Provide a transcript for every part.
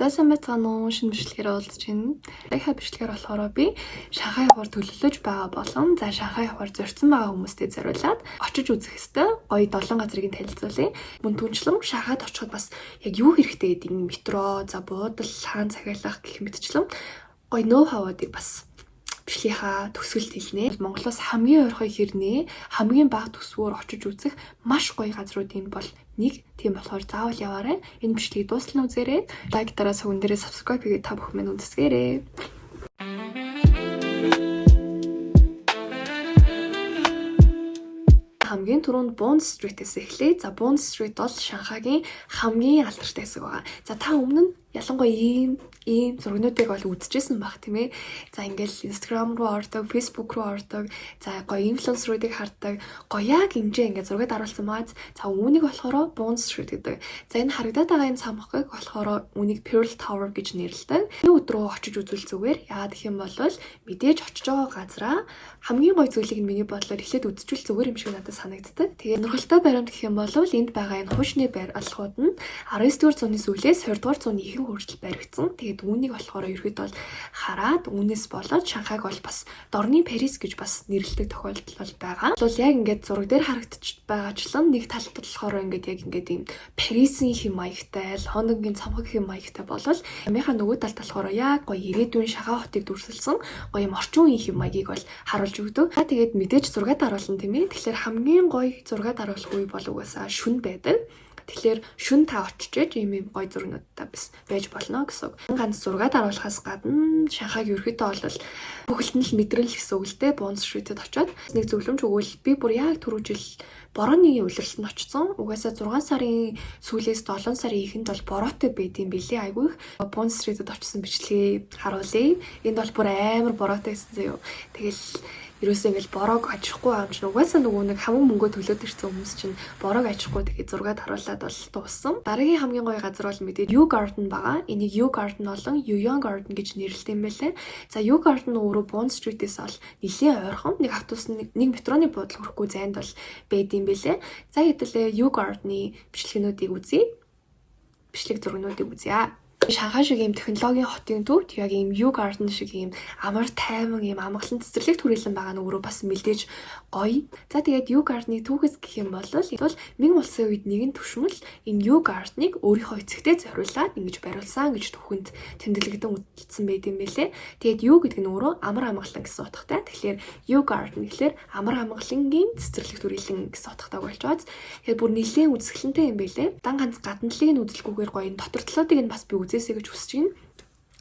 Сайн байцгаана уу? Шинэ бичлэгээр уулзж байна. Дахиад бичлэгээр болохоор би Шанхай явахаар төлөвлөж байгаа болон Шанхай явахаар зорьсон байгаа хүмүүстээ зориулаад очиж үзэх ёстой гоё 7 газрыг танилцуулъя. Мөн түнчлэн Шанхайд очиход бас яг юу хэрэгтэй гэдэг нь метро, буудал, хаан цагаалах гэх мэтчлэн гоё ноу хавуудыг бас бичлэгийнхаа төсвөлд хэлнэ. Монголоос хамгийн ойрхон хэрнээ хамгийн бага төсвөөр очиж үзэх маш гоё газруудын бол нэг. Тийм болохоор заавал яваарай. Энэ бичлэгийг дуустал нь үзээрэй. Лайк дараа сүүн дээрээ subscribe хийгээд та бүхэн минь үзсгээрэй. Хамгийн түрүүнд Bond Street-ээс эхлэе. Bond Street бол Шанхайгийн хамгийн алдартай хэсэг байгаа. Та өмнө нь ялангуяа ийм зургнуудыг бол үзчихсэн баг тийм ээ. Ингээл Instagram руу ордог, Facebook руу ордог. Гоё инфлюенсеруудыг хардаг. Яг ингэж ингээд зураг даруулсан байгаа. Үүнийг болохоор Bond Street гэдэг. Энэ харагдаад байгаа энэ цамхаг болохоор үүнийг Pearl Tower гэж нэрлэдэг. Энэ өдрөө очиж үзвэл зүгээр. Яагаад гэх юм бол мэдээж очиж байгаа газраа хамгийн гоё зүйлийг нь миний бодлоор эхлээд үзчихвэл зүгээр юм шиг надад санагддаг. Тэгээ нөхөлтэй баримт гэх юм бол энд байгаа энэ хуучны барилгууд нь 19-р зууны сүүлээс 20-р зууны ихэнх хүртэл баригдсан. Тэгээд үүнийг болохоор ерөөд бол хараад үүнээс болоод Шанхайг бол бас дорны Парис гэж бас нэрлэдэг тохиолдол бол байгаа. Бол яг ингээд зураг дээр харагдчих байгаачлан нэг талд болохоор ингээд яг ингээд ийм Парисын хэм маягтай, Лондонгийн цамхаг хэм маягтай болол амийнхаа нөгөө талд болохоор яг гоё ирээдүйн Шанхай хотыг дүрсэлсэн гоё юм орчин үеийн хэм маягийг бол харуулж өгдөг. Тэгээд мэдээж зураг даруулна тийм ээ. Тэгэхээр хамгийн гоё зураг даруулах үе бол угаасаа шүн байдаг. Тэгэхээр шүн та очиж ийм гоё зургнуудтай байж болно гэсэн үг. Ганц зураг даруулахаас гадна Шанхайг ерөөхдөө бол бүхэлд нь л мэдрэл гэсэн үг л дээ. Bond Street-д очиод нэг зөвлөмж өгвөл би бүр яг түрүү жил борооны улирланд очсон. Угаасаа 6 сарын сүүлээс 7 сарын ихэнд бол бороотой байдсан билээ. Айгүй их Bond Street-д очсон бичлэгээ харуулъя. Энд бол бүр амар бороотой байсан заяа. Тэгэл ерөөсөө ингээл бороог ажихгүй аам чинь угаасаа нөгөө нэг хамаг мөнгө төлөөд ирсэн хүмүүс чинь бороог ажихгүй тэгээд зураг харуулад бол дууссан. Дараагийн хамгийн гоё газар бол мэдээд U Garden байгаа. Энийг U Garden болон Yuan Garden гэж нэрлэдэг юм байлээ. U Garden өөрөө Bond Street-ээс бол нэлийн ойрхон нэг автобус нэг метроны буудлын хүрэхгүй зайд бол байдсан байлээ. Хэдүүлээ U Garden-ы бичлэгнүүдийг үзье. Бичлэг зургнуудыг үзье. Шанхай шиг ийм технологийн хотын төвд яг ийм U Garden шиг ийм амар тайван ийм амгалан цэцэрлэг түрээлэн байгаа нь өөрөө бас мэдээж гоё. Тэгээд U Garden-ы түүхээс гэх юм бол Мин улсын үед нэгэн түвшмэл энэ U Garden-ыг өөрийнхөө эцэгтэй зориулаад ингэж бариулсан гэж түүхэнд тэмдэглэгдэн үлдсэн байт юм байлээ. Тэгээд U гэдэг нь өөрөө амар амгалан гэсэн утгатай. Тэгэхээр U Garden гэхэлэр амар амгалангийн цэцэрлэг түрээлэн гэсэн утгатай болж байгаа. Тэгээд бүр нэлийн үзэсгэлэнтэй юм байлээ. Дан ганц гадналыг нь үзэлгүйгээр гоё энэ дотор талуудыг нь бас би үзээсэй гэж хүсэж байна.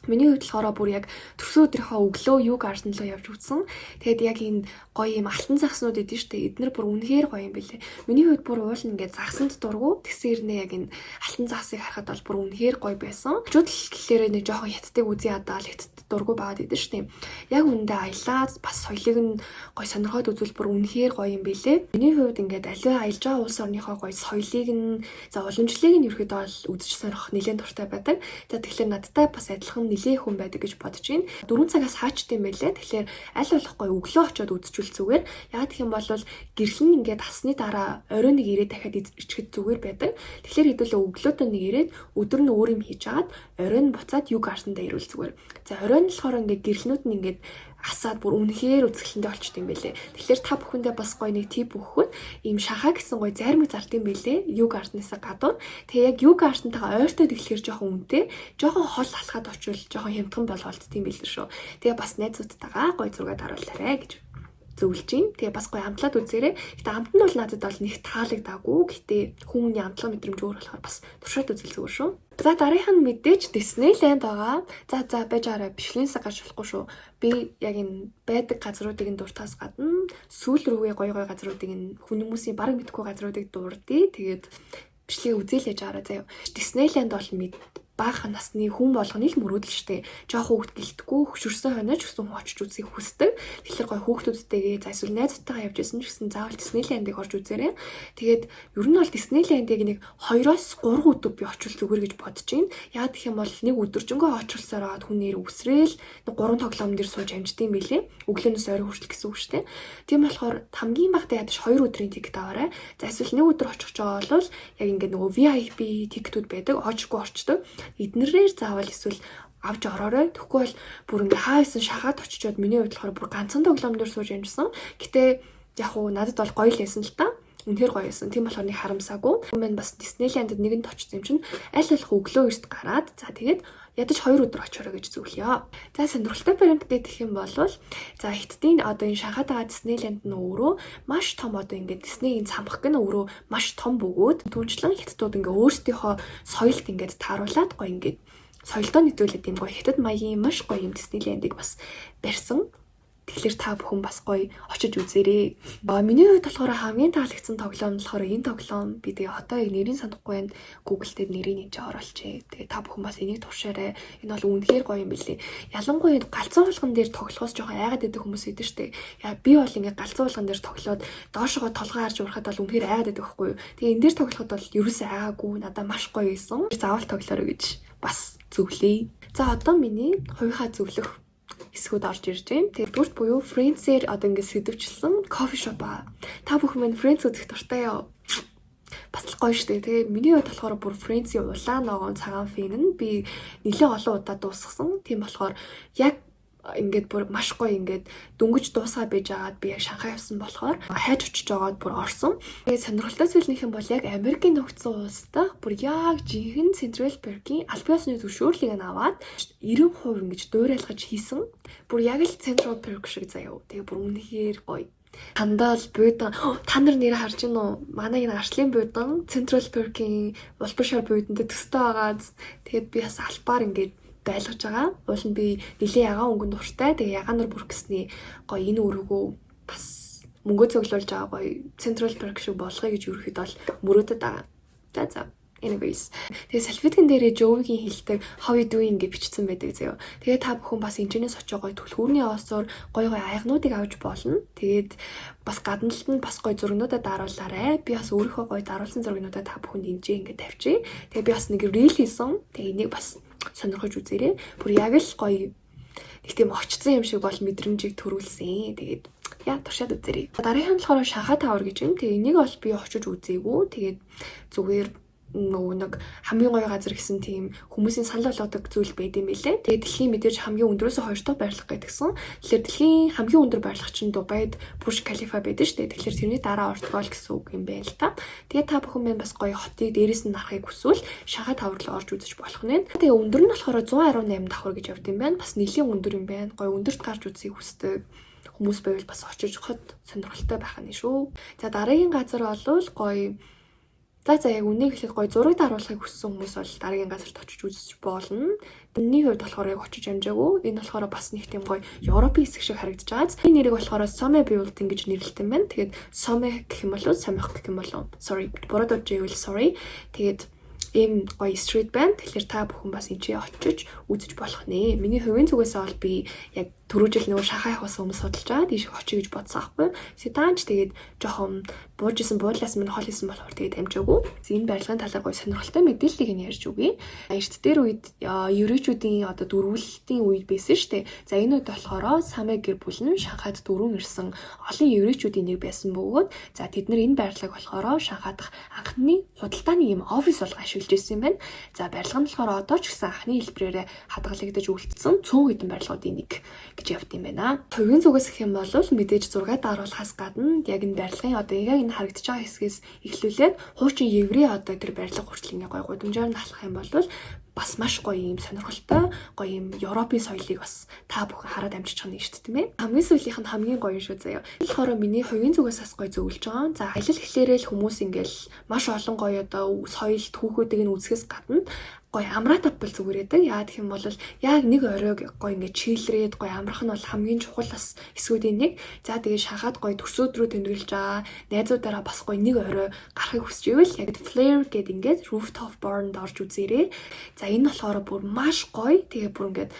Миний хувьд болохоор бүр яг төрсөн өдрийнхөө өглөө U Garden руу явж үзсэн. Тэгээд яг энэ гоё юм алтан загснууд эдэн штэ. Эднэр бүр үнэхээр гоё юм бэлээ. Миний хувьд бүр уул ингээд загсанд дургу тэгсэрнээ яг энэ алтан загсыг харахад бол бүр үнэхээр гоё байсан. Чүдл гэхлээрээ нэг жоохон хятадыг үзье ядаа л хятад дургу байгаад эдэн штэ. Яг үндэ аялаад бас соёлыг нь гоё сонирхоод үзвэл бүр үнэхээр гоё юм бэлээ. Миний хувьд ингээд аливаа аялж байгаа улс орныхоо гоё соёлыг нь уламжлалыг нь ерөөдөө бол үзэж сонирхох нэлээд дуртай байдаг. Тэгэхээр надтай бас адилхан нэлээ хүн байдаг гэж бодож байна. 4 цагаас хаачтай юм байлээ. Тэгэхээр аль болохгүй өглөө очиод үзчихвэл зүгээр. Яг гэх юм бол гэрэл нь ингээд тасны дараа оройн нэг ирээд дахиад ичгэд зүгээр байдаг. Тэгэхээр хэдүүлээ өглөөдөө нэг ирээд өдөр нь өөр юм хийж агаад оройн буцаад U Garden-д ирүүл зүгээр. Оройн болохоор ингээд гэрэлнүүд нь ингээд асаад бүр үнэхээр үзэсгэлэнтэй болчтой юм байлээ. Тэгэхээр та бүхэндээ бас гоё нэг тип өгөхөд ийм Шанхай гэсэн гоё зармиг зардсан байлээ. U Garden-аас гадуур. Тэгээ яг U Garden-тайгаа ойртой тэглэхээр жоохон үнэтэй, жоохон хол алхаад очивол жоохон хямдхан болголттой юм байлээ шүү. Тэгээ бас найзуудтайгаа гоё зураг даруулаарэ гэж зөвлөж байна. Тэгээ бас гоё амтлаад үзээрэй. Гэтэ амт нь бол надад бол нэг таалагдаагүй. Гэтэ хүмүүний амтлага мэдрэмж өөр болохоор бас туршаад үзэл зүгээр шүү. Дараагийнх нь мэдээж Disneyland байгаа. Байж арай бичлэгээс гарч болохгүй шүү. Би яг энэ байдаг газруудыг нь дуртаас гадна сүүл рүүгээ гоё газруудыг нь хүмүүсийн бараг мэдгүй газруудыг дурдъя. Тэгээд бичлэгээ үзэл яж арай заяа. Disneyland бол баахан насны хүн болгоны л мөрөөдөл штэ. Жохон хүүхд гэлтгүй хөшөрсөн хойноч гэсэн хүн очиж үзье хүсдэг. Тэгэхээр гоё хүүхдүүдтэйгээ эсвэл найзуудтайгаа явж исэн ч гэсэн заавал Disneyland-ыг орж үзээрэй. Тэгээд ер нь бол Disneyland-ыг нэг 2-3 өдөр би очивол зүгээр гэж бодож байна. Яа гэх юм бол нэг өдөржингөө очилсоор аваад хүн нэр үсрээл 3 тоглоом дээр сууж амждсан билээ. Өглөөнөөс орой хүртэл гэсэн үг штэ. Тийм болохоор хамгийн багтаа ядаж 2 өдрийн тикет аваарай. За эсвэл нэг өдөр очих гэж байгаа бол яг ингээд нөгөө VIP тикетүүд байдаг. Очихгүй орчдөг. эднэрээр заавал эсвэл авч ороорой. Тэгэхгүй бол бүр ингээ хаасан шахаад очичоод миний хувьд болохоор бүр ганцхан тоглоом дээр сууж амжсан. Гэтэ яг уу надад бол гоё л байсан л та. Үнэхээр гоё байсан. Тийм болохоор нэг харамсаагүй. Мен бас Диснейландд нэгэнд очсон юм чинь аль болох өглөө эрт гараад за тэгээд ядаж 2 өдөр очиорой гэж зөвлөё. За сонирхолтой баримт гэх юм бол за Хятадын одоо энэ Шанхайд байгаа Диснейланд нь өөрөө маш том одоо ингээд Диснейн цамхаг гэнэ өөрөө маш том бөгөөд түнчлэн хятадууд ингээ өөрсдийнхөө соёлд ингээд тааруулаад гоё ингээд соёлдоо нэвтрүүлээд юм гоё Хятад маягийн маш гоё юм Диснейландыг бас барьсан. Тэгэхээр та бүхэн бас гоё очиж үзээрэй. Миний хувьд болохоор хамгийн таалагдсан тоглоом болохоор энэ тоглоом. Би тэгээ одоо яг нэрийг санахгүй байна. Google дээр нэрийг нэж оруулчихъя. Тэгээ та бүхэн бас энийг туршаарай. Энэ бол үнэхээр гоё юм билээ. Ялангуяа галзуу булган дээр тоглохоос жоохон айгаад идэх хүмүүс идэв штэ. Яа би бол ингээ галзуу булган дээр тоглоод доошогоо толгой харж урахад бол үнэхээр айгаад идэх байхгүй юу. Тэгээ энэ дээр тоглоход бол ерөөсөө айгаагүй. Надад маш гоё байсан. Заавал тоглоорой гэж бас зөвлөе. За одоо миний хувийнхаа зөвлөх хэсгүүд орж ирж байна. Тэгвэл буюу Friends-ээр одоо ингэ сэдвчилсэн кофе шоп аа. Та бүхэн минь Friends үзэх дуртай юу? Бас л гоё штэ. Тэгээ миний хувьд болохоор бүр Friends-ийн улаан ногоон цагаан фэн нь би нэлээд олон удаа дуусгасан. Тийм болохоор яг ингээд бүр маш гоё ингээд дөнгөж дуусгаа байж агаад би яг Шанхай явсан болохоор хайж очиж байгаад бүр орсон. Тэгээ сонирхолтой зүйлнийх юм бол яг Америкийн нөхцөл улс дахь бүр яг жинхэнэ Central Park-ийн аль биесны зөвшөөрлийг аваад 90% ингэж дуурайлгаж хийсэн. Бүр яг л Central Park шиг заяа. Тэгээ бүр үнэхээр гоё. Хандал буудан та нар нэрээ харж гин үү? Манай энэ арчлын буудан Central Park-ийн улбашаар бууданд төстэй байгаа. Тэгээд би бас албаар ингээд байлгаж байгаа. Уул нь би нэлээ ягаан өнгөнд дуртай. Тэгээ ягаанаар бүргэсний гоё энэ өрөөгөө бас мөнгө цуглуулж байгаа гоё Central Park шиг болгоё гэж ерөөхдөө бол мөрөөдөд байгаа. За. Anyways. Тэгээ салфеткэн дээрээ Joey-гийн хэлдэг how you doing гэж бичсэн байдаг заяа. Тэгээ та бүхэн бас энэчнээс очиж гоё түлхүүрний оосоор гоё айгнуудыг авч болно. Тэгээд бас гадналт нь бас гоё зургнуудаа даруулаарай. Би бас өөрийнхөө гоё даруулсан зургнуудаа та бүхэнд энэжээ ингээд тавьчих. Тэгээ би бас нэг reel хийсэн. Тэгээ энийг бас сонирхож үзээрэй. Бүр яг л гоё нэг тийм очсон юм шиг бол мэдрэмжийг төрүүлсэн. Тэгээд яа туршаад үзээрэй. Дараагийн нь болохоор Шанхай Тавар гэж юм. Тэгээ энийг бол би очиж үзээгүй. Тэгээд зүгээр нэг хамгийн гоё газар гэсэн тийм хүмүүсийн санал болгодог зүйл байд юм билээ. Тэгээ дэлхийн мэдээж хамгийн өндөрөөс 2 дахь байрлах гэдгсэн. Тэгэхээр дэлхийн хамгийн өндөр байрлах чинь Дубайд Бурж Калифа байдаг шүү дээ. Тэгэхээр тэрний дараа Португал гэсэн үг юм байна л та. Тэгээ та бүхэн маань бас гоё хотыг дээрээс нь харахыг хүсвэл Шанхай Тавар руу орж үзэж болох нэ. Тэгээ өндөр нь болохоор 118 давхар гэж явд юм байна. Бас нэлийн өндөр юм байна. Гоё өндөрт гарч үзье хүсдэг хүмүүс байвал бас очиж хот сонирхолтой байх нь шүү. За дараагийн газар бол гоё за яг үнийг хэлэхэд гоё зураг даруулахыг хүссэн хүмүүс бол дараагийн газарт очиж үзэж болно. Миний хувьд болохоор яг очиж амжаагүй. Энэ болохоор бас нэг тийм гоё Европын хэсэг шиг харагдаж байгаа. Энэ нэрийг болохоор Some Building гэж нэрлэдэг юм байна. Тэгээд Some гэх юм болов Somих гэх юм болов. Sorry. Буруу дурж ивэл sorry. Тэгээд ийм гоё street байна. Тэгэхээр та бүхэн бас энэ чи очиж үзэж болох нэ. Миний хувийн зүгээс бол би яг түрүү жил нөгөө Шанхай явахаас өмнө судалж байгаа. Тийш очиж гэж бодсон аахгүй. Сэтаанч тэгээд жоохон буужсэн буудлаас минь хол хийсэн болохоор тэгээд амжаагүй. Энэ барилгын талаар гоё сонирхолтой мэдээллийг нь ярьж өгье. Эрт дээр үед еврейчүүдийн одоо дөрвөлтийн үед байсан шүү дээ. За энэ үед болохоор Самэ гэр бүл нь Шанхайд дөрвөн ирсэн олон еврейчүүдийн нэг байсан бөгөөд за тэд нар энэ барилгыг болохоор Шанхай дахь анхны худалдааны юм офис болго ашиглаж ирсэн юм байна. За барилга нь болохоор одоо ч гэсэн анхны хэлбэрээр хадгалагдаж үлдсэн 100 хэдэн барилгуудын нэг гэж явд юм байна. Хувийн зүгээс гэх юм бол мэдээж зураг даруулахаас гадна яг энэ барилгын одоо яг энэ харагдаж байгаа хэсгээс эхлүүлээд хуучин еврей одоо тэр барилга хүртэл ингээ гоё гудамжаар нь алхах юм бол бас маш гоё юм сонирхолтой гоё юм Европын соёлыг бас та бүхэн хараад амжиж байгаа юм шүү дээ тийм ээ. Хамгийн сүүлийнх нь хамгийн гоё шүү заяа. Тэгэхээр миний хувийн зүгээс бас гоё зөвлөж байгаа. За аялал гэхлээрээ л хүмүүс ингээл маш олон гоё одоо соёл түүхүүдийг нь үзэхээс гадна гоё амраа тавбал зүгээр байдаг. Яа гэх юм бол яг нэг оройг гоё ингээ чийлрээд гоё амрах нь бол хамгийн чухал бас эсвүүдийн нэг. За тэгээ Шанхайд гоё төрсөд рүү тэмдэглэж байгаа найзуудаараа бас гоё нэг орой гарахыг хүсч ивэл яг Flare гэдэг ингээд rooftop bar-нд орж үзээрэй. За энэ болохоор бүр маш гоё. Тэгээ бүр ингээд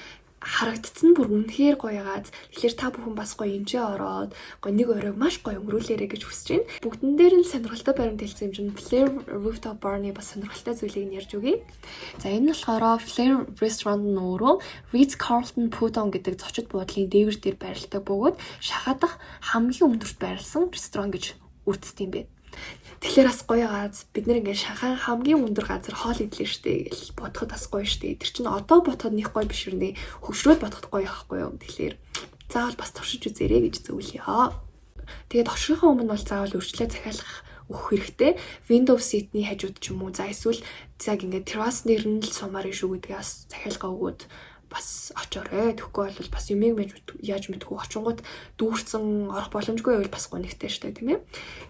харагдсан бүр үнэхээр гоё гааз. Тэгэхээр та бүхэн бас гоё эмчээ ороод гоё нэг оройг маш гоё өнгөрүүлээрэй гэж хүсэж байна. Бүгдэн дээр нь сонирхолтой баримт хэлсэн юм чинь Flare Rooftop Bar-ны бас сонирхолтой зүйлийг нь ярьж өгье. За энэ нь болохоор Flare Restaurant нь өөрөө Ritz-Carlton Pudong гэдэг зочид буудлын дээвэр дээр байрладаг бөгөөд Шанхай дахь хамгийн өндөрт байрласан ресторан гэж үрддэг юм байна. Тэгэхээр бас гоё газ бид нэр ингээд Шанхай хамгийн өндөр газар хоол идлээ штэ гэж бодоход бас гоё штэ. Тэр чинь одоо бодоход нэг гоё биш үү? Хөвшрөөд бодоход гоё байхгүй юу? Тэгэхээр заавал бас туршиж үзээрэй гэж зөвлөе. Тэгээд оршихын өмнө бол заавал өрчлөө захиалах өгөх хэрэгтэй. Windows seat-ний хажууд ч юм уу. За эсвэл яг ингээд terrace нэр нь л сумаар шүү гэдгээс захиалга өгөөд бас очоорой. Тэгэхгүй бол бас юмыг яаж мэдгүй очингууд дүүрсэн орох боломжгүй байвал бас гонигтай штэ тийм ээ.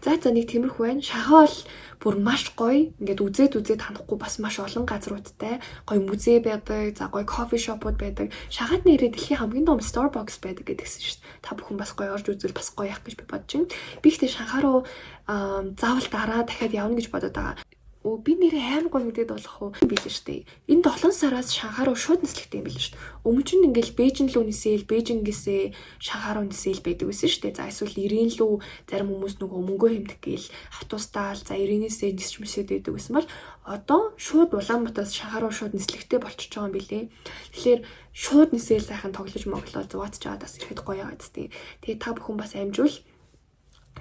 За нэг тиймэрхүү байна. Шанхай бол бүр маш гоё. Ингээд үзээд ханахгүй бас маш олон газруудтай гоё музей байдаг. За гоё кофе шопууд байдаг. Шанхайд нэрээ дэлхийн хамгийн том Starbucks байдаг гэдгсэн шүү дээ. Та бүхэн бас гоё орж үзвэл бас гоё явах гэж би бодож байна. Би ихтэй Шанхай руу заавал дараа дахиад явна гэж бодоод байгаа. Би нэрээ амар гоё мэдээд болох уу билээ штэ. Энэ 7 сараас Шанхай руу шууд нислэгтэй юм билээ штэ. Өмнө нь ингээл Бээжин рүү нисээл, Бээжингээс Шанхай руу нисээл байдаг байсан штэ. За эсвэл 90 лүү зарим хүмүүс нөгөө мөнгөө хэмтэх гээл автобустаал за 90-ээс нисч мэсэд байдаг байсан бол одоо шууд Улаанбаатараас Шанхай руу шууд нислэгтэй болчихж байгаа юм билээ. Тэгэхээр шууд нисээл сайхан тоглож моглоо зугаатж аваад бас ирэхэд гоё яваад тээ. Тэгээ та бүхэн бас амжуул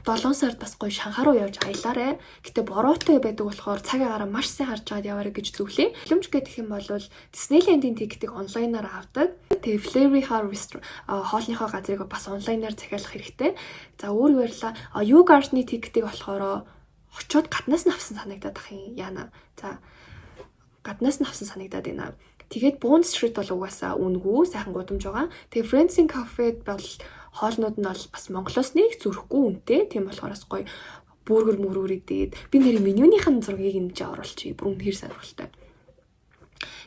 7 сард бас гоё Шанхай руу явж аялаарэ. Гэтэ бороотой байдаг болохоор цаг агараа маш сайн харж аваад яваарэ гэж зөвлөе. Хөлөмж гэх юм бол Disneyland-ийн тикетийг онлайнаар авдаг. Тэгээ Flurry Harvest хоолныхоо газрыг бас онлайнаар захиалах хэрэгтэй. За өөр ярьла. U-Garden-ийн тикетийг болохоор очиод гаднаас нь авсан санагдаад ах юм яана. За гаднаас нь авсан санагдаад байна. Тэгээд Bond Street бол угаасаа үнгүй сайхан гудамж байгаа. Тэгээ Friends-ийн кафед бол хоолнууд нь бол бас Монголоос нэг зүрхгүй үнэтэй. Тийм болохоор бас гоё бүргэр идээд би нэр менюнийхэн зургийг энэ ч оруулчих. Бүр үнэхээр сонирхолтой.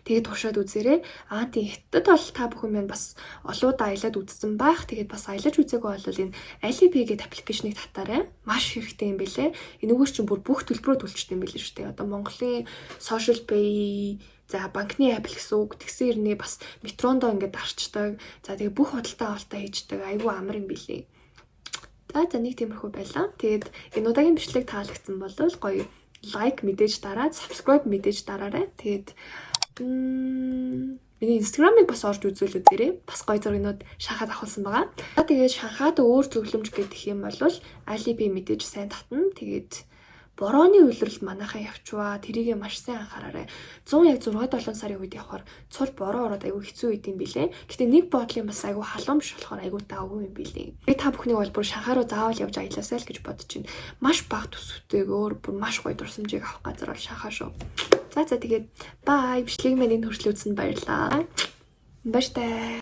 Тэгээд туршаад үзээрэй. Тийм хятад бол та бүхэн маань бас олоода аялаад үзсэн байх. Тэгээд бас аялаж үзээгүй бол энэ Alipay гэдэг аппликейшнийг татаарай. Маш хэрэгтэй юм бэлээ. Энэгээр чинь бүр бүх төлбөрөө төлчтэй юм бэлээ шүү дээ. Одоо Монголын Social Pay за банкны апп гэсэн үг тэгсэн ирнэ бас метрондоо ингээд дарчдаг. За тэгээ бүх худалдаа авалтаа хийждэг. Айгүй амар юм билээ. За нэг тиймэрхүү байлаа. Тэгээд энэ удаагийн бичлэг таалагдсан бол гоё лайк мэдээж дараад, subscribe мэдээж дараарай. Тэгээд миний Instagram-ыг бас орж үзүүлээд дээрээ. Бас гоё зургууд Шанхайд авахулсан байгаа. За тэгээд Шанхайд өөр зөвлөмж гэдэг юм бол Alipay мэдээж сайн татна. Тэгээд борооны үйлрэл манайхаа явчваа. Тэрийгээ маш сайн анхаараарай. 106-7 сарын үед явахаар цул бороо ороод айгүй хэцүү үед юм билээ. Гэтэ нэг бодлын бас айгүй халуун биш болохоор айгүй даавгүй юм билээ. Би та бүхнийг бол бүр Шанхай руу заавал явж аяласаа л гэж бодож байна. Маш бага төсөвтэйгээр бүр маш гоё дурсамжийг авах газар бол Шанхай шүү. За тэгээд бай бичлэг маань энэ хүртэл үзсэнд баярлалаа. Баяртай.